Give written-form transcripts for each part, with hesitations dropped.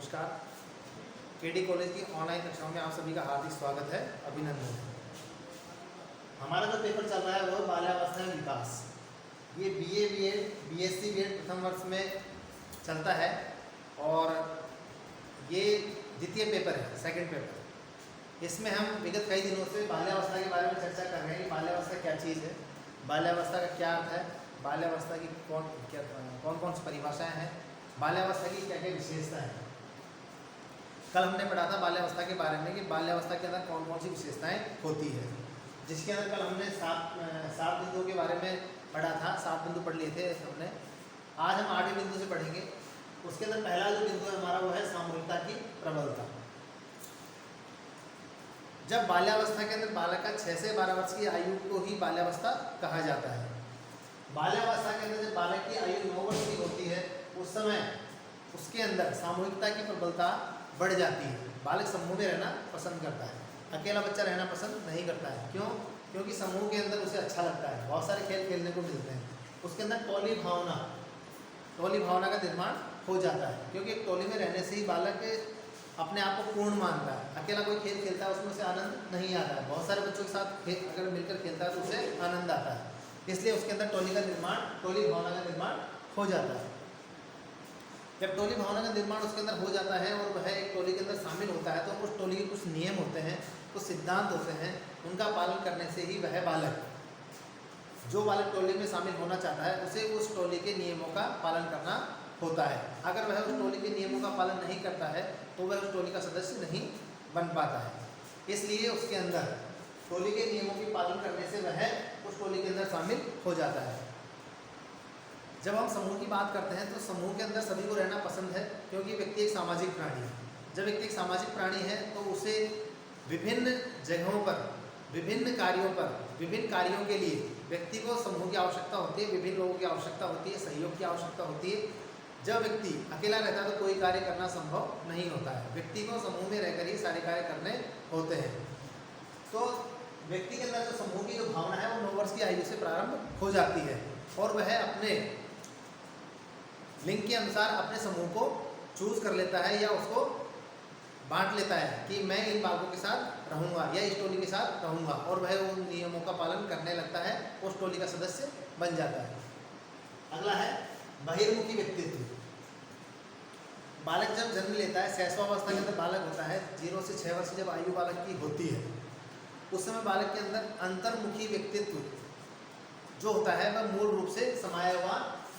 नमस्कार। KD college की online कक्षाओं में आप सभी का हार्दिक स्वागत है, अभिनंदन है। हमारा जो पेपर चल रहा है वो बाल्यावस्था में विकास। ये बीए बीएड बीएससी बीएड प्रथम वर्ष में चलता है और ये द्वितीय पेपर है, सेकंड पेपर। इसमें हम विगत कई दिनों से बाल्यावस्था के बारे में चर्चा कर रहे हैं कि बाल्यावस्था क्या चीज़ है, बाल्यावस्था का क्या अर्थ है, बाल्यावस्था की कौन कौन सी परिभाषाएँ हैं, बाल्यावस्था की क्या क्या विशेषता है। कल हमने पढ़ा था बाल्यावस्था के बारे में कि बाल्यावस्था के अंदर कौन कौन सी विशेषताएं होती है, जिसके अंदर कल हमने सात बिंदुओं के बारे में पढ़ा था। 7 बिंदु पढ़ लिए थे हमने। आज हम 8वें बिंदु से पढ़ेंगे। उसके अंदर पहला जो बिंदु है हमारा वो है सामूहिकता की प्रबलता। जब बाल्यावस्था के अंदर बालक का 6 से 12 वर्ष की आयु को ही बाल्यावस्था कहा जाता है। बाल्यावस्था के अंदर जब बालक की आयु 9 वर्ष की होती है उस समय उसके अंदर सामूहिकता की प्रबलता बढ़ जाती है। बालक समूह में रहना पसंद करता है, अकेला बच्चा रहना पसंद नहीं करता है। क्यों? क्योंकि समूह के अंदर उसे अच्छा लगता है, बहुत सारे खेल खेलने को मिलते हैं। उसके अंदर टोली भावना का निर्माण हो जाता है, क्योंकि एक टोली में रहने से ही बालक अपने आप को पूर्ण मानता है। अकेला कोई खेल खेलता है उसमें उसे आनंद नहीं आता है, बहुत सारे बच्चों के साथ अगर मिलकर खेलता है तो उसे आनंद आता है। इसलिए उसके अंदर टोली भावना का निर्माण हो जाता है। जब टोली भावना का निर्माण उसके अंदर हो जाता है और वह एक टोली के अंदर शामिल होता है तो उस टोली के कुछ नियम होते हैं, कुछ सिद्धांत होते हैं, उनका पालन करने से ही वह बालक, जो बालक टोली में शामिल होना चाहता है, उसे उस टोली के नियमों का पालन करना होता है। अगर वह उस टोली के नियमों का पालन नहीं करता है तो वह उस टोली का सदस्य नहीं बन पाता है। इसलिए उसके अंदर टोली के नियमों के पालन करने से वह उस टोली के अंदर शामिल हो जाता है। जब हम समूह की बात करते हैं तो समूह के अंदर सभी को रहना पसंद है, क्योंकि व्यक्ति एक सामाजिक प्राणी है। जब व्यक्ति एक सामाजिक प्राणी है तो उसे विभिन्न जगहों पर, विभिन्न कार्यों के लिए व्यक्ति को समूह की आवश्यकता होती है, विभिन्न लोगों की आवश्यकता होती है, सहयोग की आवश्यकता होती है। जब व्यक्ति अकेला रहता है तो कोई कार्य करना संभव नहीं होता है, व्यक्ति को समूह में रहकर ही सारे कार्य करने होते हैं। तो व्यक्ति के अंदर जो समूह की जो भावना है वो 9 वर्ष की आयु से प्रारंभ हो जाती है और वह अपने लिंग के अनुसार अपने समूह को चूज कर लेता है या उसको बांट लेता है कि मैं इन बालकों के साथ रहूंगा या इस टोली के साथ रहूंगा, और वह उन नियमों का पालन करने लगता है, उस टोली का सदस्य बन जाता है। अगला है बहिर्मुखी व्यक्तित्व। बालक जब जन्म लेता है, शैशवावस्था के अंदर बालक होता है, 0 से 6 वर्ष जब आयु बालक की होती है उस समय बालक के अंदर अंतर्मुखी व्यक्तित्व जो होता है वह मूल रूप से समाया हुआ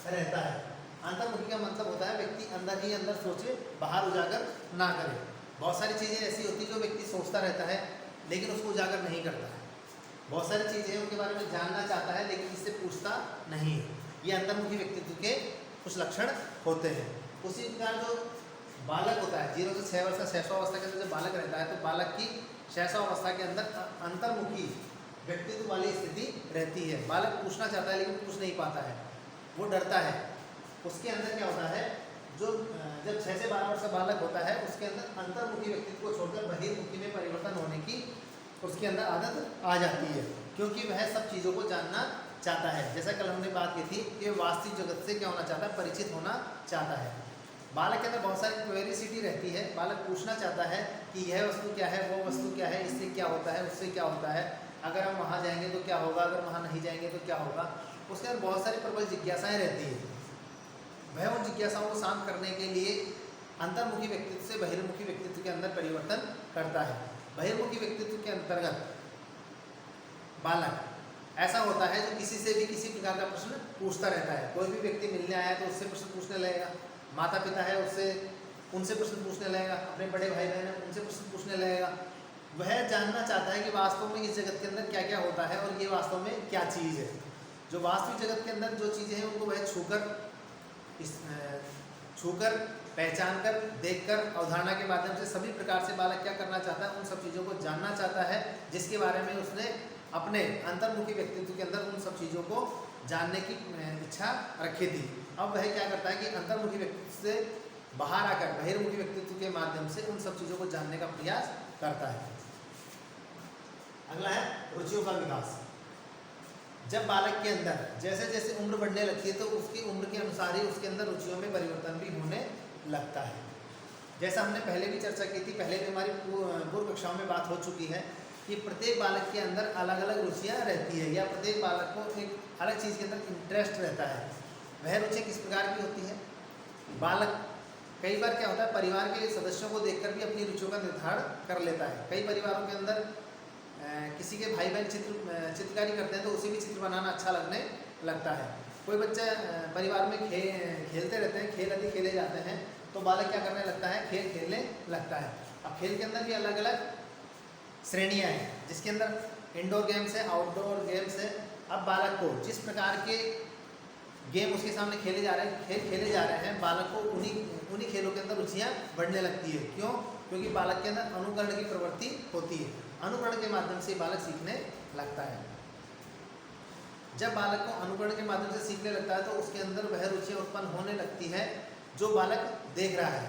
रहता है। अंतर्मुखी का मतलब होता है व्यक्ति अंदर ही अंदर सोचे, बाहर उजागर ना करे। बहुत सारी चीज़ें ऐसी होती है जो व्यक्ति सोचता रहता है लेकिन उसको उजागर नहीं करता है। बहुत सारी चीज़ें उनके बारे में जानना चाहता है लेकिन इससे पूछता नहीं है। ये अंतर्मुखी व्यक्तित्व के कुछ लक्षण होते हैं। उसी प्रकार जो बालक होता है 0 से 6 वर्ष का शैशवावस्था के अंदर जब बालक रहता है तो बालक की शैशवावस्था के अंदर अंतर्मुखी व्यक्तित्व वाली स्थिति रहती है। बालक पूछना चाहता है लेकिन पूछ नहीं पाता है, वो डरता है। उसके अंदर क्या होता है, जो जब 6 से 12 वर्ष का बालक होता है उसके अंदर अंतर्मुखी व्यक्तित्व को छोड़कर बहिर्मुखी में परिवर्तन होने की उसके अंदर आदत आ जाती है, क्योंकि वह सब चीज़ों को जानना चाहता है। जैसा कल हमने बात की थी कि वास्तविक जगत से क्या होना चाहता है, परिचित होना चाहता है। बालक के अंदर बहुत सारी क्यूरियोसिटी रहती है। बालक पूछना चाहता है कि यह वस्तु क्या है, वो वस्तु क्या है, इससे क्या होता है, उससे क्या होता है, अगर हम वहाँ जाएंगे तो क्या होगा, अगर वहाँ नहीं जाएंगे तो क्या होगा। उसके अंदर बहुत सारी प्रबल जिज्ञासाएँ रहती है। वह उन जिज्ञासाओं को शांत करने के लिए अंतर्मुखी व्यक्तित्व से बहिर्मुखी व्यक्तित्व के अंदर परिवर्तन करता है। बहिर्मुखी व्यक्तित्व के अंतर्गत बालक ऐसा होता है जो किसी से भी किसी प्रकार का प्रश्न पूछता रहता है। कोई भी व्यक्ति मिलने आया तो उससे प्रश्न पूछने लगेगा, माता पिता है उनसे प्रश्न पूछने लगेगा, अपने बड़े भाई बहन है उनसे प्रश्न पूछने लगेगा। वह जानना चाहता है कि वास्तव में इस जगत के अंदर क्या क्या होता है और ये वास्तव में क्या चीज़ है। जो वास्तविक जगत के अंदर जो चीज़ें हैं उनको वह छूकर पहचान कर, देखकर, अवधारणा के माध्यम से सभी प्रकार से बालक क्या करना चाहता है, उन सब चीज़ों को जानना चाहता है जिसके बारे में उसने अपने अंतर्मुखी व्यक्तित्व के अंदर उन सब चीज़ों को जानने की इच्छा रखी थी। अब वह क्या करता है कि अंतर्मुखी व्यक्तित्व से बाहर आकर बहिर्मुखी व्यक्तित्व के माध्यम से उन सब चीज़ों को जानने का प्रयास करता है। अगला है रुचियों का विकास। जब बालक के अंदर जैसे जैसे उम्र बढ़ने लगती है तो उसकी उम्र के अनुसार ही उसके अंदर रुचियों में परिवर्तन भी होने लगता है। जैसा हमने पहले भी चर्चा की थी, पहले भी हमारी पूर्व कक्षाओं में बात हो चुकी है कि प्रत्येक बालक के अंदर अलग अलग रुचियाँ रहती है, या प्रत्येक बालक को एक अलग चीज़ के अंदर इंटरेस्ट रहता है। वह रुचि किस प्रकार की होती है? बालक कई बार क्या होता है, परिवार के सदस्यों को देखकर भी अपनी रुचियों का निर्धारण कर लेता है। कई परिवारों के अंदर किसी के भाई बहन चित्रकारी करते हैं तो उसे भी चित्र बनाना अच्छा लगने लगता है। कोई बच्चा परिवार में खेलते रहते हैं, खेल यदि खेले जाते हैं तो बालक क्या करने लगता है, खेल खेलने लगता है। अब खेल के अंदर भी अलग अलग श्रेणियाँ हैं, जिसके अंदर इंडोर गेम्स है, आउटडोर गेम्स है। अब बालक को जिस प्रकार के गेम उसके सामने खेले जा रहे हैं, खेल खेले जा रहे हैं, बालक को उन्हीं खेलों के अंदर रुचियाँ बढ़ने लगती है। क्यों? क्योंकि बालक के अंदर अनुकरण की प्रवृत्ति होती है। अनुकरण के माध्यम से बालक सीखने लगता है। जब बालक को अनुकरण के माध्यम से सीखने लगता है तो उसके अंदर वह रुचियाँ उत्पन्न होने लगती है जो बालक देख रहा है।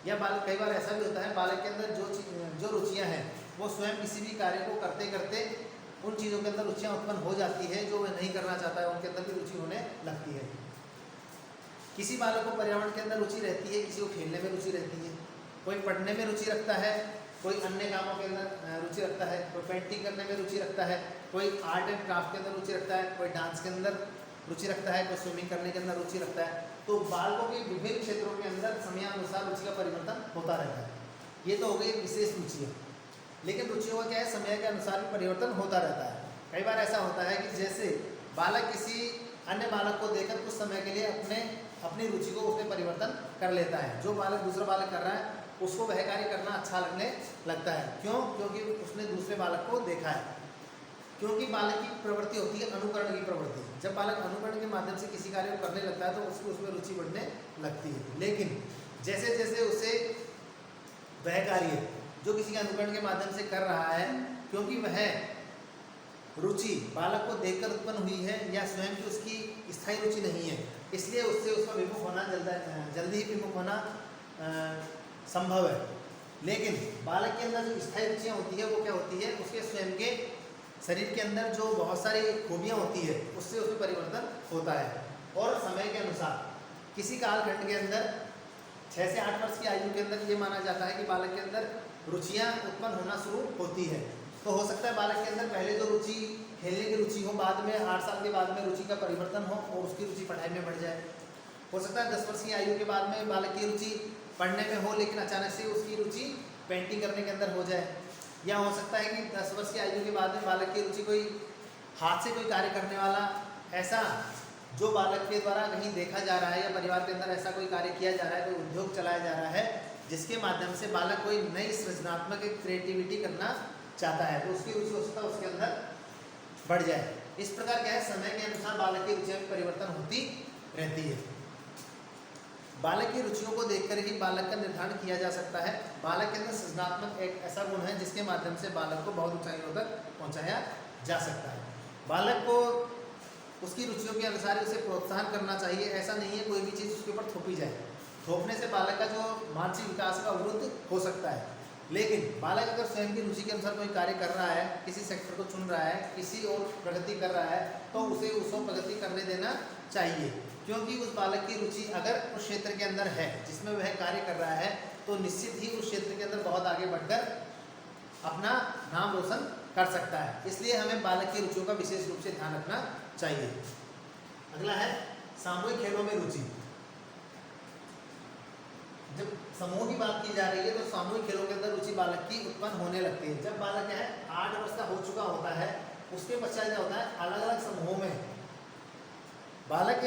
या बालक, कई बार ऐसा भी होता है, बालक के अंदर जो रुचियाँ हैं वो स्वयं किसी भी कार्य को करते करते उन चीज़ों के अंदर रुचियाँ उत्पन्न हो जाती है जो वह नहीं करना चाहता है, उनके अंदर भी रुचि होने लगती है। किसी बालक को पर्यावरण के अंदर रुचि रहती है, किसी को खेलने में रुचि रहती है, कोई पढ़ने में रुचि रखता है, कोई अन्य कामों के अंदर रुचि रखता है, कोई पेंटिंग करने में रुचि रखता है, कोई आर्ट एंड क्राफ्ट के अंदर रुचि रखता है, कोई डांस के अंदर रुचि रखता है, कोई स्विमिंग करने के अंदर रुचि रखता है। तो बालकों के विभिन्न क्षेत्रों के अंदर समयानुसार रुचि का परिवर्तन होता रहता है। ये तो हो गई विशेष रुचियाँ, लेकिन रुचियों का क्या है, समय के अनुसार भी परिवर्तन होता रहता है। कई बार ऐसा होता है कि जैसे बालक किसी अन्य बालक को देखकर कुछ समय के लिए अपनी रुचि को उसमें परिवर्तन कर लेता है। जो बालक दूसरा बालक कर रहा है उसको वह कार्य करना अच्छा लगने लगता है। क्यों? क्योंकि उसने दूसरे बालक को देखा है। क्योंकि बालक की प्रवृत्ति होती है अनुकरण की प्रवृत्ति। जब बालक अनुकरण के माध्यम से किसी कार्य को करने लगता है तो उसको उसमें रुचि बढ़ने लगती है। लेकिन जैसे जैसे उसे वह कार्य जो किसी के अनुकरण के माध्यम से कर रहा है, क्योंकि वह रुचि बालक को देखकर उत्पन्न हुई है या स्वयं की उसकी स्थायी रुचि नहीं है, इसलिए उससे उसका विमुख होना जल्दी ही विमुख होना संभव है। लेकिन बालक के अंदर जो स्थायी रुचियाँ होती है वो क्या होती है, उसके स्वयं के शरीर के अंदर जो बहुत सारी खूबियाँ होती है उससे उसमें परिवर्तन होता है। और समय के अनुसार किसी कालखंड के अंदर 6 से 8 वर्ष की आयु के अंदर ये माना जाता है कि बालक के अंदर रुचियाँ उत्पन्न होना शुरू होती है। तो हो सकता है बालक के अंदर पहले जो रुचि खेलने की रुचि हो, बाद में 8 साल के बाद में रुचि का परिवर्तन हो और उसकी रुचि पढ़ाई में बढ़ जाए। हो सकता है 10 वर्ष की आयु के बाद में बालक की रुचि पढ़ने में हो, लेकिन अचानक से उसकी रुचि पेंटिंग करने के अंदर हो जाए। या हो सकता है कि 10 वर्ष की आयु के बाद में बालक की रुचि कोई हाथ से कोई कार्य करने वाला, ऐसा जो बालक के द्वारा कहीं देखा जा रहा है या परिवार के अंदर ऐसा कोई कार्य किया जा रहा है, कोई उद्योग चलाया जा रहा है जिसके माध्यम से बालक कोई नई सृजनात्मक क्रिएटिविटी करना चाहता है, तो उसकी रुचि हो सकता है उसके अंदर बढ़ जाए। इस प्रकार क्या है, समय के अनुसार बालक की रुचियाँ में परिवर्तन होती रहती है। बालक की रुचियों को देखकर ही बालक का निर्धारण किया जा सकता है। बालक के अंदर सृजनात्मक एक ऐसा गुण है जिसके माध्यम से बालक को बहुत ऊंचाइयों तक पहुंचाया जा सकता है। बालक को उसकी रुचियों के अनुसार उसे प्रोत्साहन करना चाहिए। ऐसा नहीं है कोई भी चीज़ उसके ऊपर थोपी जाए। थोपने से बालक का जो मानसिक विकास का अवरुद्ध हो सकता है। लेकिन बालक अगर स्वयं की रुचि के अनुसार कोई कार्य कर रहा है, किसी सेक्टर को चुन रहा है, किसी और प्रगति कर रहा है, तो उसे उसको प्रगति करने देना चाहिए। क्योंकि उस बालक की रुचि अगर उस क्षेत्र के अंदर है जिसमें वह कार्य कर रहा है, तो निश्चित ही उस क्षेत्र के अंदर बहुत आगे बढ़कर अपना नाम रोशन कर सकता है। इसलिए हमें बालक की रुचियों का विशेष रूप से ध्यान रखना चाहिए। अगला है सामूहिक खेलों में रुचि। जब समूह की बात की जा रही है तो सामूहिक खेलों के अंदर रुचि बालक की उत्पन्न होने लगती है। जब बालक क्या है 8 वर्ष का हो चुका होता है, उसके पश्चात क्या होता है, अलग अलग समूहों में बालक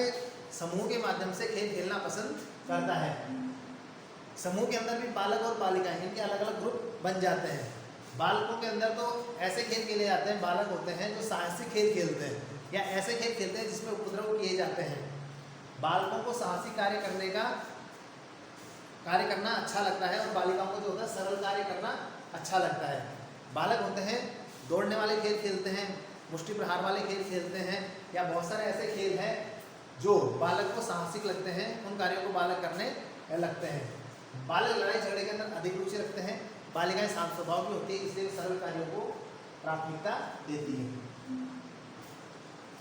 समूह के माध्यम से खेल खेलना पसंद करता है। समूह के अंदर भी बालक और बालिकाएं इनके अलग अलग ग्रुप बन जाते हैं। बालकों के अंदर तो ऐसे खेल खेले जाते हैं, बालक होते हैं जो साहसिक खेल खेलते हैं या ऐसे खेल खेलते हैं जिसमें उपद्रव किए जाते हैं। बालकों को साहसिक कार्य करना अच्छा लगता है और बालिकाओं को जो होता है सरल कार्य करना अच्छा लगता है। बालक होते हैं दौड़ने वाले खेल खेलते हैं, मुष्टि प्रहार वाले खेल खेलते हैं, या बहुत सारे ऐसे खेल हैं जो बालक को साहसिक लगते हैं, उन कार्यों को बालक करने लगते हैं। बालक लड़ाई झगड़े के अंदर अधिक रुचि रखते हैं। बालिकाएं शांत स्वभाव की होती है, इसलिए सरल कार्यों को प्राथमिकता देती है।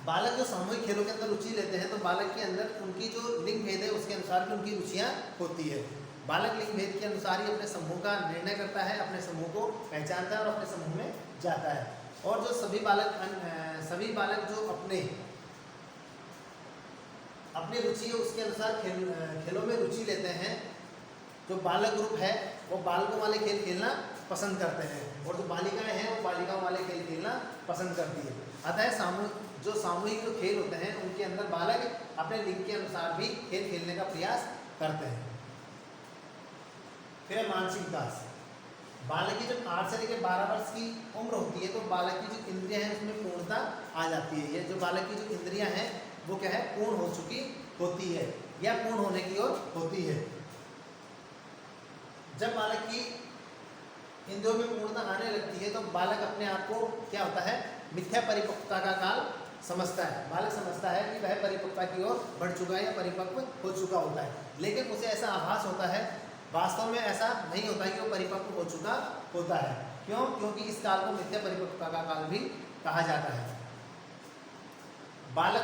बालक जो सामूहिक खेलों के अंदर रुचि लेते हैं तो बालक के अंदर उनकी जो लिंग भेद है उसके अनुसार भी उनकी रुचियाँ होती है। बालक लिंग भेद के अनुसार ही अपने समूह का निर्णय करता है, अपने समूह को पहचानता है और अपने समूह में जाता है। और जो सभी बालक जो अपनी रुचि है उसके अनुसार खेलों में रुचि लेते हैं। जो बालक ग्रुप है वो बालकों वाले खेल खेलना पसंद करते हैं और जो बालिकाएं हैं वो बालिकाओं वाले खेल खेलना पसंद करती है। अतः जो सामूहिक जो खेल होते हैं उनके अंदर बालक अपने लिंग के अनुसार भी खेल खेलने का प्रयास करते हैं। फिर मानसिक विकास। बालक की जब 8 से लेकर 12 वर्ष की उम्र होती है तो बालक की जो इंद्रियां हैं उसमें पूर्णता आ जाती है। ये जो बालक की जो इंद्रियां हैं वो क्या है, पूर्ण हो चुकी होती है या पूर्ण होने की ओर होती है। जब बालक की इंद्रियों में पूर्णता आने लगती है तो बालक अपने आप को क्या होता है, मिथ्या परिपक्वता का काल समझता है। बालक समझता है कि वह परिपक्वता की ओर बढ़ चुका है या परिपक्व हो चुका होता है, लेकिन उसे ऐसा आभास होता है, वास्तव में ऐसा नहीं होता है कि वो परिपक्व हो चुका होता है। क्यों? क्योंकि इस काल को मिथ्या परिपक्वता का काल भी कहा जाता है। बालक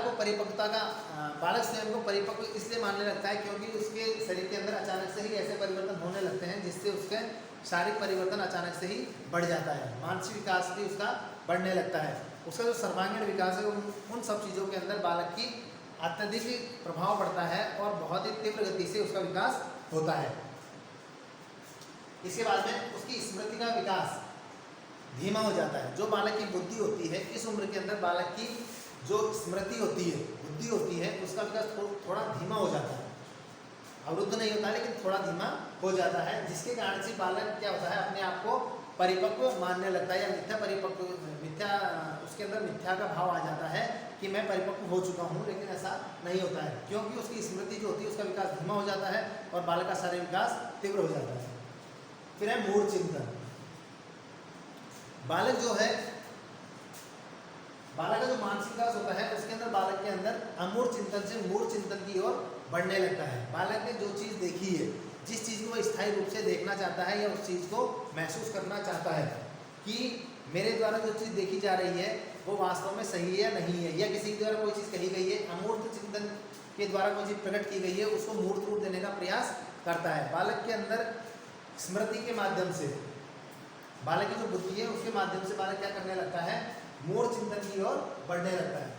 स्वयं को परिपक्व इसलिए मानने लगता है क्योंकि उसके शरीर के अंदर अचानक से ही ऐसे परिवर्तन होने लगते हैं जिससे उसके शारीरिक परिवर्तन अचानक से ही बढ़ जाता है। मानसिक विकास भी उसका बढ़ने लगता है। उसका जो सर्वांगीण विकास है उन सब चीज़ों के अंदर बालक की अत्यधिक प्रभाव पड़ता है और बहुत ही तीव्र गति से उसका विकास होता है। इसके बाद में उसकी स्मृति का विकास धीमा हो जाता है। जो बालक की बुद्धि होती है, इस उम्र के अंदर बालक की जो स्मृति होती है, बुद्धि होती है, उसका विकास थोड़ा धीमा हो जाता है। अवरुद्ध नहीं होता लेकिन थोड़ा धीमा हो जाता है, जिसके कारण से बालक क्या होता है, अपने आप को परिपक्व मानने लगता है या उसके अंदर मिथ्या का भाव आ जाता है कि मैं परिपक्व हो चुका हूँ, लेकिन ऐसा नहीं होता है क्योंकि उसकी स्मृति जो होती है उसका विकास धीमा हो जाता है और बालक का शारीरिक विकास तीव्र हो जाता है। फिर है मूढ़ चिंतन। बालक का जो मानसिक विकास होता है उसके अंदर बालक के अंदर अमूढ़ चिंतन से मूढ़ चिंतन की ओर बढ़ने लगता है। बालक ने जो चीज़ देखी है, जिस चीज़ को स्थायी रूप से देखना चाहता है या उस चीज़ को महसूस करना चाहता है कि मेरे द्वारा जो चीज़ देखी जा रही है वो वास्तव में सही है या नहीं है, या किसी के द्वारा कोई चीज़ कही गई है, अमूर्त चिंतन के द्वारा कोई चीज़ प्रकट की गई है, उसको मूर्त रूप देने का प्रयास करता है। बालक के अंदर स्मृति के माध्यम से, बालक की जो बुद्धि है उसके माध्यम से बालक क्या करने लगता है, मूढ़ चिंतन की ओर बढ़ने लगता है।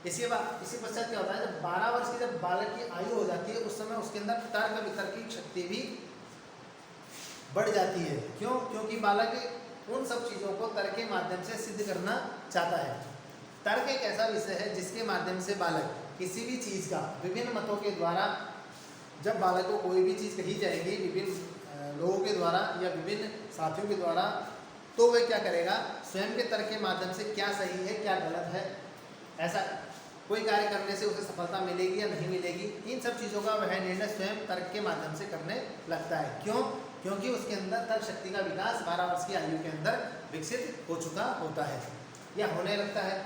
इसी पश्चात क्या होता है, जब 12 वर्ष की जब बालक की आयु हो जाती है उस समय उसके अंदर तर्क वितर्क की शक्ति भी बढ़ जाती है। क्यों? क्योंकि बालक उन सब चीज़ों को तर्क के माध्यम से सिद्ध करना चाहता है। तर्क एक ऐसा विषय है जिसके माध्यम से बालक किसी भी चीज़ का विभिन्न मतों के द्वारा, जब बालक को कोई भी चीज़ कही जाएगी विभिन्न लोगों के द्वारा या विभिन्न साथियों के द्वारा, तो वह क्या करेगा, स्वयं के तर्क के माध्यम से क्या सही है क्या गलत है, ऐसा कोई कार्य करने से उसे सफलता मिलेगी या नहीं मिलेगी, इन सब चीज़ों का वह निर्णय स्वयं तर्क के माध्यम से करने लगता है। क्यों? क्योंकि उसके अंदर तर्क शक्ति का विकास 12 वर्ष की आयु के अंदर विकसित हो चुका होता है या होने लगता है।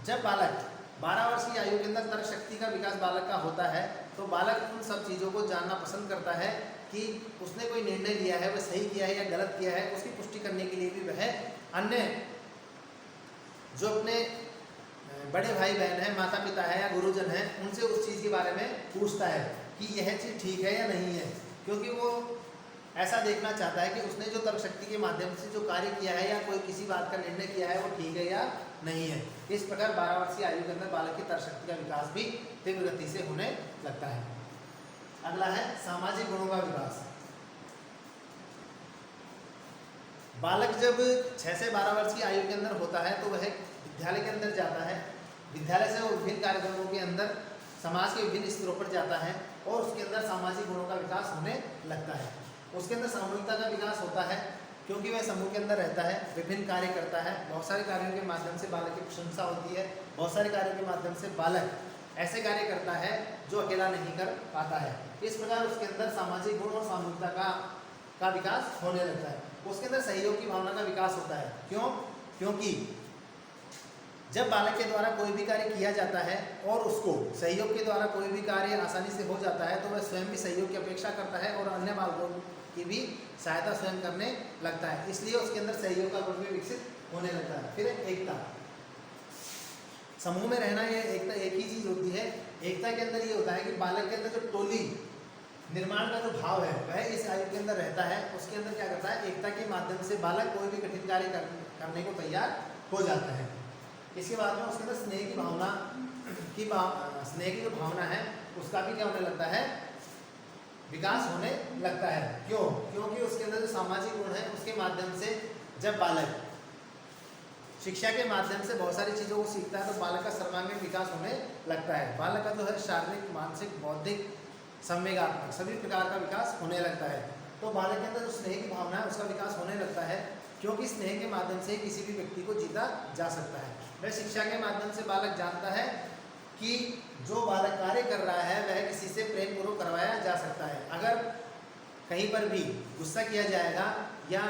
जब बालक 12 वर्ष की आयु के अंदर तर्क शक्ति का विकास बालक का होता है तो बालक उन सब चीज़ों को जानना पसंद करता है कि उसने कोई निर्णय लिया है वह सही किया है या गलत किया है। उसकी पुष्टि करने के लिए भी वह अन्य जो अपने बड़े भाई बहन हैं, माता पिता है या गुरुजन हैं, उनसे उस चीज़ के बारे में पूछता है कि यह चीज़ ठीक है या नहीं है, क्योंकि वो ऐसा देखना चाहता है कि उसने जो तर्क शक्ति के माध्यम से जो कार्य किया है या कोई किसी बात का निर्णय किया है वो ठीक है या नहीं है। इस प्रकार 12 वर्ष की आयु के अंदर बालक की तर्क शक्ति का विकास भी तीव्र गति से होने लगता है। अगला है सामाजिक गुणों का विकास। बालक जब 6 से 12 वर्ष की आयु के अंदर होता है तो वह विद्यालय के अंदर जाता है। विद्यालय से वो विभिन्न कार्यक्रमों के अंदर समाज के विभिन्न स्तरों पर जाता है और उसके अंदर सामाजिक गुणों का विकास होने लगता है। उसके अंदर सामूहिकता का विकास होता है क्योंकि वह समूह के अंदर रहता है, विभिन्न कार्य करता है। बहुत सारे कार्यों के माध्यम से बालक की प्रशंसा होती है। बहुत सारे कार्यों के माध्यम से बालक ऐसे कार्य करता है जो अकेला नहीं कर पाता है। इस प्रकार उसके अंदर सामाजिक गुण और सामूहिकता का विकास होने लगता है। उसके अंदर सहयोग की भावना का विकास होता है। क्यों? क्योंकि जब बालक के द्वारा कोई भी कार्य किया जाता है और उसको सहयोग के द्वारा कोई भी कार्य आसानी से हो जाता है तो वह स्वयं भी सहयोग की अपेक्षा करता है और अन्य बालकों की भी सहायता स्वयं करने लगता है। इसलिए उसके अंदर सहयोग का गुण भी विकसित होने लगता है। फिर एकता। समूह में रहना ये एकता एक ही चीज होती है। एकता के अंदर ये होता है कि बालक के अंदर जो टोली निर्माण का जो भाव है वह इस आयु के अंदर रहता है। उसके अंदर क्या करता है, एकता के माध्यम से बालक कोई भी कठिन कार्य करने को तैयार हो जाता है। इसके बाद में उसके अंदर स्नेह की भावना स्नेह की जो भावना है उसका भी क्या होने लगता है, विकास होने लगता है। क्यों? क्योंकि उसके अंदर जो सामाजिक गुण है उसके माध्यम से जब बालक शिक्षा के माध्यम से बहुत सारी चीज़ों को सीखता है तो बालक का सर्वांगीण विकास होने लगता है। बालक का जो है शारीरिक, मानसिक, बौद्धिक, संवेगात्मक सभी प्रकार का विकास होने लगता है। तो बालक के अंदर जो स्नेह की भावना है उसका विकास होने लगता है, क्योंकि स्नेह के माध्यम से किसी भी व्यक्ति को जीता जा सकता है। वह शिक्षा के माध्यम से बालक जानता है कि जो बालक कार्य कर रहा है वह किसी से प्रेम पूर्वक करवाया जा सकता है। अगर कहीं पर भी गुस्सा किया जाएगा या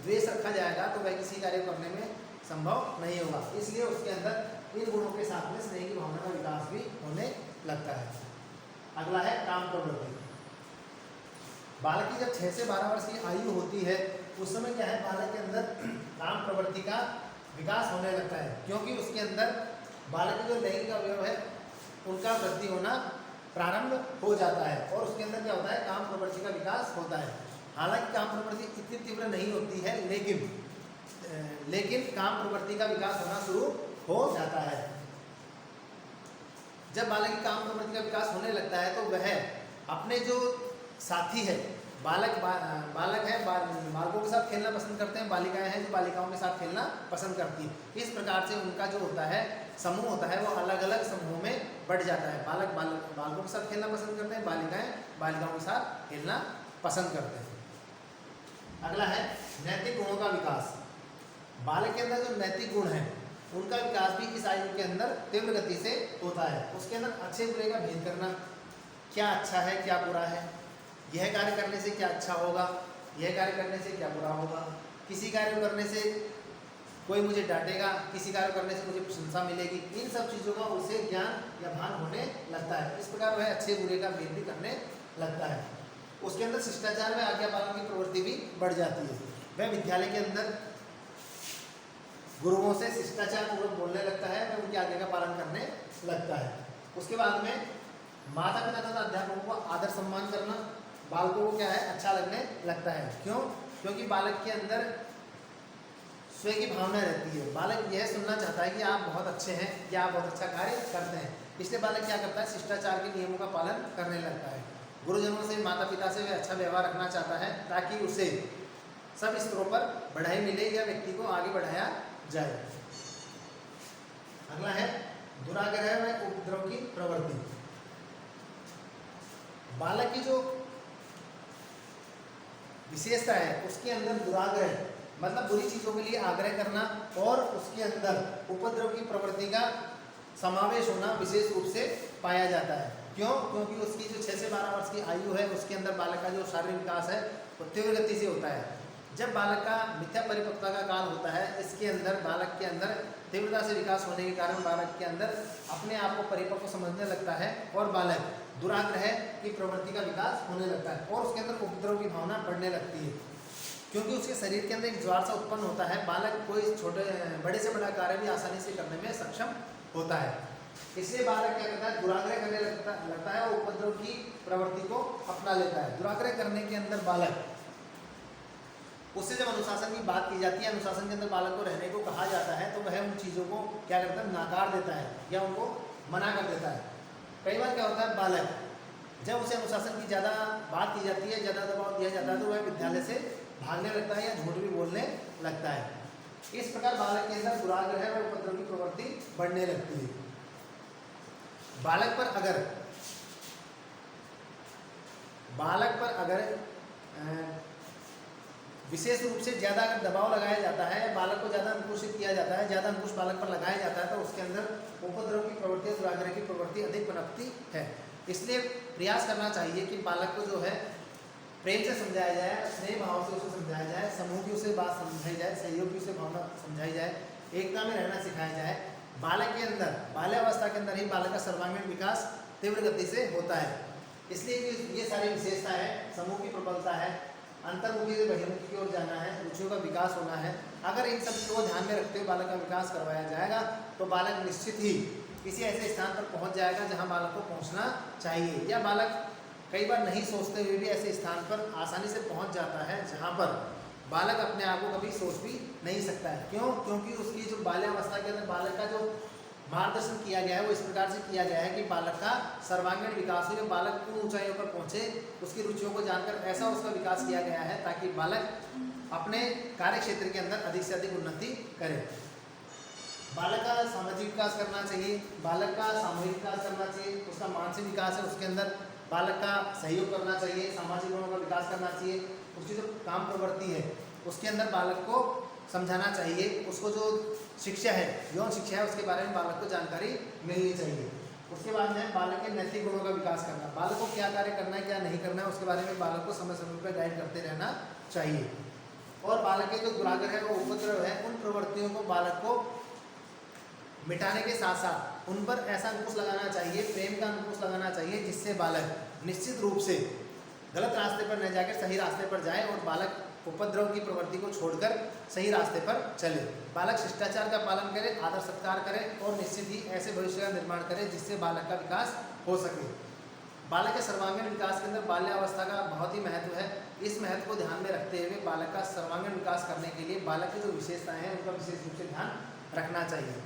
द्वेष रखा जाएगा तो वह किसी कार्य करने में संभव नहीं होगा। इसलिए उसके अंदर इन गुणों के साथ में स्नेह की भावना का विकास भी होने लगता है। अगला है काम प्रवृत्ति। बालक की जब 6 से 12 वर्ष की आयु होती है उस समय क्या है, बालक के अंदर काम प्रवृत्ति का विकास होने लगता है, क्योंकि उसके अंदर बालक के जो लैंगिक अवयव है उनका वृद्धि होना प्रारंभ हो जाता है और उसके अंदर क्या होता है, काम प्रवृत्ति का विकास होता है। हालांकि काम प्रवृत्ति इतनी तीव्र नहीं होती है, लेकिन काम प्रवृत्ति का विकास होना शुरू हो जाता है। जब बालक की काम प्रवृत्ति का विकास होने लगता है तो वह अपने जो साथी है, बालक है बालकों के साथ खेलना पसंद करते हैं, बालिकाएं हैं जो बालिकाओं के साथ खेलना पसंद करती हैं। इस प्रकार से उनका जो होता है समूह होता है वो अलग अलग समूहों में बढ़ जाता है। बालक बालकों के साथ खेलना पसंद करते हैं, बालिकाएं बालिकाओं के साथ खेलना पसंद करते हैं। अगला है नैतिक गुणों का विकास। बालक के अंदर जो नैतिक गुण है उनका विकास भी इस आयु के अंदर तीव्र गति से होता है। उसके अंदर अच्छे बुरे का भेद करना, क्या अच्छा है क्या बुरा है, यह कार्य करने से क्या अच्छा होगा, यह कार्य करने से क्या बुरा होगा, किसी कार्य करने से कोई मुझे डांटेगा, किसी कार्य करने से मुझे प्रशंसा मिलेगी, इन सब चीज़ों का उसे ज्ञान या भान होने लगता है। इस प्रकार वह अच्छे बुरे का भेद भी करने लगता है। उसके अंदर शिष्टाचार में आज्ञा पालन की प्रवृत्ति भी बढ़ जाती है। वह विद्यालय के अंदर गुरुओं से शिष्टाचार पूर्वक बोलने लगता है, वह उनकी आज्ञा का पालन करने लगता है। उसके बाद में माता पिता तथा अध्यापकों को आदर सम्मान करना बालकों को क्या है, अच्छा लगने लगता है। क्यों? क्योंकि बालक के अंदर स्वयं की भावना रहती है। बालक यह सुनना चाहता है कि आप बहुत अच्छे हैं या आप बहुत अच्छा कार्य करते हैं। इसलिए बालक क्या करता है, शिष्टाचार के नियमों का पालन करने लगता है। गुरुजनों से, माता पिता से वह अच्छा व्यवहार रखना चाहता है ताकि उसे सब स्तरों पर बढ़ाई मिले या व्यक्ति को आगे बढ़ाया जाए। अगला है दुराग्रह व उपद्रव की प्रवृत्ति। बालक की जो विशेषता है उसके अंदर दुराग्रह मतलब बुरी चीज़ों के लिए आग्रह करना और उसके अंदर उपद्रव की प्रवृत्ति का समावेश होना विशेष रूप से पाया जाता है। क्यों? क्योंकि उसकी जो 6 से 12 वर्ष की आयु है उसके अंदर बालक का जो शारीरिक विकास है वो तीव्र गति से होता है। जब बालक का मिथ्या परिपक्वता का काल होता है, इसके अंदर बालक के अंदर तीव्रता से विकास होने के कारण बालक के अंदर अपने आप को परिपक्व समझने लगता है और बालक दुराग्रह की प्रवृत्ति का विकास होने लगता है और उसके अंदर उपद्रव की भावना बढ़ने लगती है, क्योंकि उसके शरीर के अंदर एक ज्वार सा उत्पन्न होता है। बालक कोई बड़े से बड़ा कार्य भी आसानी से करने में सक्षम होता है। इसलिए बालक क्या करता है, दुराग्रह करने लगता है और उपद्रव की प्रवृत्ति को अपना लेता है। दुराग्रह करने के अंदर बालक उससे जब अनुशासन की बात की जाती है, अनुशासन के अंदर बालक को रहने को कहा जाता है तो वह उन चीज़ों को क्या करता है, नाकार देता है या उनको मना कर देता है। कई बार क्या होता है, बालक जब उसे अनुशासन की ज़्यादा बात की जाती है, ज़्यादा दबाव दिया जाता है तो वह विद्यालय से भागने लगता है या झूठ भी बोलने लगता है। इस प्रकार बालक के अंदर दुराग्रह और उपद्रव की प्रवृत्ति बढ़ने लगती है। बालक पर अगर विशेष रूप से ज़्यादा अगर दबाव लगाया जाता है, बालक को ज़्यादा अंकुशित किया जाता है, ज़्यादा अंकुश बालक पर लगाया जाता है तो उसके अंदर उपद्रव की प्रवृत्ति, दुराग्रह की प्रवृत्ति अधिक पनपती है। इसलिए प्रयास करना चाहिए कि बालक को जो है प्रेम से समझाया जाए, स्नेह भाव से उसे समझाया जाए, समूह की उसे बात समझाई जाए, सहयोग की उसे भावना समझाई जाए, एकता में रहना सिखाया जाए। बालक के अंदर बाल्यावस्था के अंदर ही बालक का सर्वांगीण विकास तीव्र गति से होता है। इसलिए ये सारी विशेषता है, समूह की प्रबलता है, अंतर्मुखी से बहिर्मुखी की ओर जाना है, रुचियों का विकास होना है। अगर इन सब को ध्यान में रखते हुए बालक का विकास करवाया जाएगा तो बालक निश्चित ही किसी ऐसे स्थान पर पहुंच जाएगा जहां बालक को पहुंचना चाहिए, या बालक कई बार नहीं सोचते हुए भी ऐसे स्थान पर आसानी से पहुंच जाता है जहां पर बालक अपने आप को कभी सोच भी नहीं सकता है। क्यों? क्योंकि उसकी जो बाल्यावस्था के अंदर बालक का जो मार्गदर्शन किया गया है वो इस प्रकार से किया गया है कि बालक का सर्वांगीण विकास हो, बालक उन ऊंचाइयों पर पहुंचे, उसकी रुचियों को जानकर ऐसा उसका विकास किया गया है ताकि बालक अपने कार्य क्षेत्र के अंदर अधिक से अधिक उन्नति करे। बालक का सामाजिक विकास करना चाहिए, बालक का सामूहिक विकास करना चाहिए, उसका मानसिक विकास है उसके अंदर बालक का सहयोग करना चाहिए, सामाजिक गुणों का विकास करना चाहिए, उसकी जो काम प्रवृत्ति है उसके अंदर बालक को समझाना चाहिए, उसको जो शिक्षा है, यौन शिक्षा है, उसके बारे में बालक को जानकारी मिलनी चाहिए। उसके बाद में बालक के नैतिक गुणों का विकास करना, बालक को क्या कार्य करना है क्या नहीं करना है उसके बारे में बालक को समय समय पर गाइड करते रहना चाहिए। और बालक के जो दुराग्रह है वो उपद्रव है, उन प्रवृत्तियों को बालक को मिटाने के साथ साथ उन पर ऐसा अंकुश लगाना चाहिए, प्रेम का अंकुश लगाना चाहिए, जिससे बालक निश्चित रूप से गलत रास्ते पर न जाकर सही रास्ते पर जाए और बालक उपद्रव की प्रवृत्ति को छोड़कर सही रास्ते पर चले। बालक शिष्टाचार का पालन करे, आदर सत्कार करे और निश्चित ही ऐसे भविष्य का निर्माण करे जिससे बालक का विकास हो सके। बालक के सर्वांगीण विकास के अंदर बाल्यावस्था का बहुत ही महत्व है। इस महत्व को ध्यान में रखते हुए बालक का सर्वांगीण विकास करने के लिए बालक की जो विशेषताएं हैं उनका विशेष रूप से ध्यान रखना चाहिए।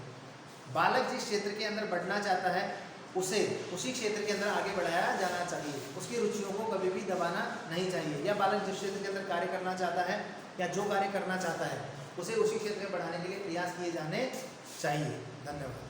बालक जिस क्षेत्र के अंदर बढ़ना चाहता है उसे उसी क्षेत्र के अंदर आगे बढ़ाया जाना चाहिए, उसकी रुचियों को कभी भी दबाना नहीं चाहिए। या बालक जिस क्षेत्र के अंदर कार्य करना चाहता है या जो कार्य करना चाहता है उसे उसी क्षेत्र में बढ़ाने के लिए प्रयास किए जाने चाहिए। धन्यवाद।